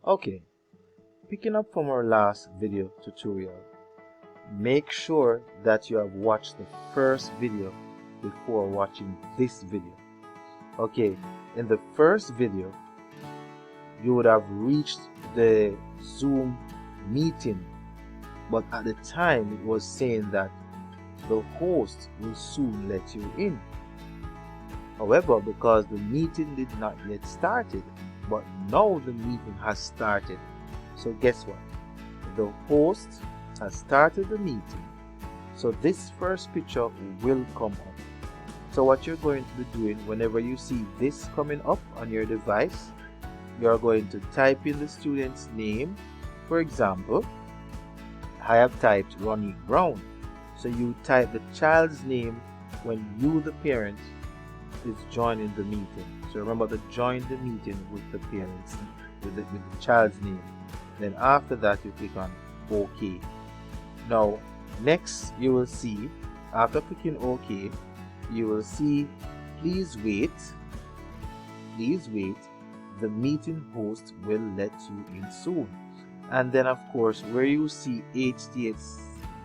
Okay, picking up from our last video tutorial, make sure that you have watched the first video before watching this video. Okay, in the first video, you would have reached the Zoom meeting, but at the time it was saying that the host will soon let you in. However, because the meeting did not yet started, but now the meeting has started. So guess what? The host has started the meeting. So this first picture will come up. So what you're going to be doing whenever you see this coming up on your device, you're going to type in the student's name. For example, I have typed Ronnie Brown. So you type the child's name when you, the parent, is joining the meeting. So remember to join the meeting with the parents, with the child's name. Then after that you click on OK. Now next you will see, after clicking OK, you will see please wait, the meeting host will let you in soon. And then of course where you see HTS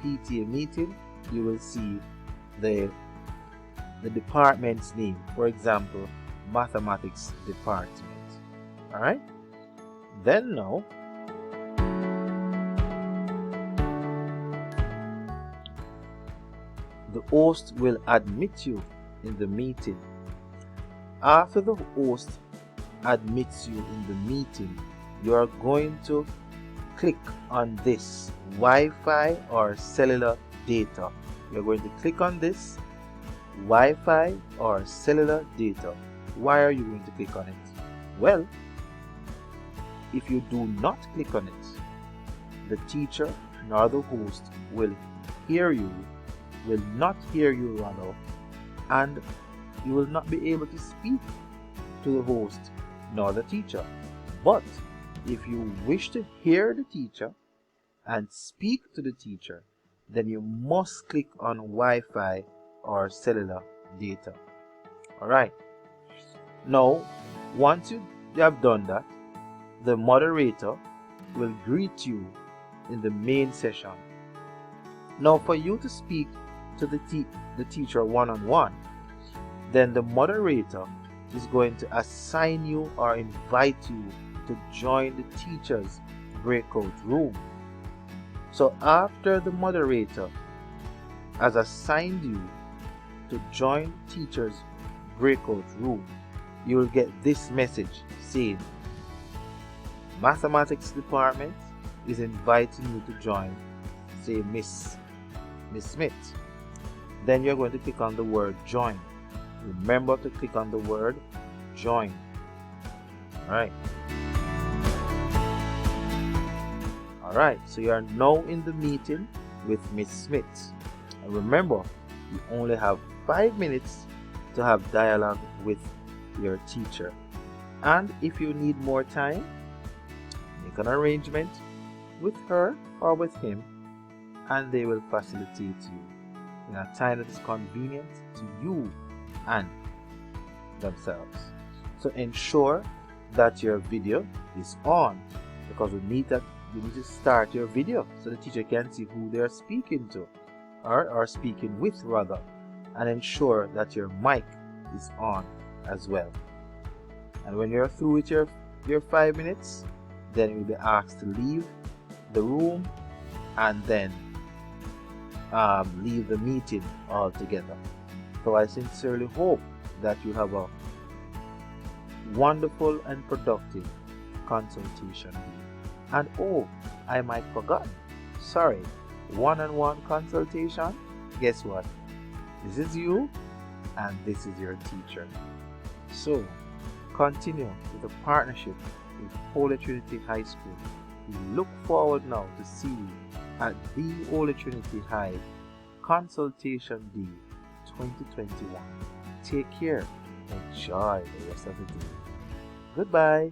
PTA meeting, you will see the department's name. For example, mathematics department. Alright, then now the host will admit you in the meeting. After the host admits you in the meeting, you are going to click on this Wi-Fi or cellular data. You're going to click on this Wi-Fi or cellular data. Why are you going to click on it? Well, if you do not click on it, the teacher nor the host will not hear you rather, and you will not be able to speak to the host nor the teacher. But if you wish to hear the teacher and speak to the teacher, then you must click on Wi-Fi or cellular data. Alright, now once you have done that, the moderator will greet you in the main session. Now for you to speak to the teacher one-on-one, then the moderator is going to assign you or invite you to join the teacher's breakout room. So after the moderator has assigned you to join the teacher's breakout room, you will get this message saying mathematics department is inviting you to join, say Miss Smith. Then you're going to click on the word join. Remember to click on the word join. Alright. Alright, so you are now in the meeting with Miss Smith. And remember, you only have 5 minutes to have dialogue with your teacher. And if you need more time, make an arrangement with her or with him, and they will facilitate you in a time that is convenient to you and themselves. So ensure that your video is on, because you need to start your video so the teacher can see who they are speaking to, or speaking with rather, and ensure that your mic is on as well. And when you're through with your 5 minutes, then you'll be asked to leave the room and then leave the meeting altogether. So I sincerely hope that you have a wonderful and productive consultation day. And oh, I might forgot, sorry, one-on-one consultation. Guess what? This is you and this is your teacher. So continue with the partnership with Holy Trinity High School. We look forward now to see you at the Holy Trinity High Consultation Day 2021. Take care. Enjoy the rest of the day. Goodbye.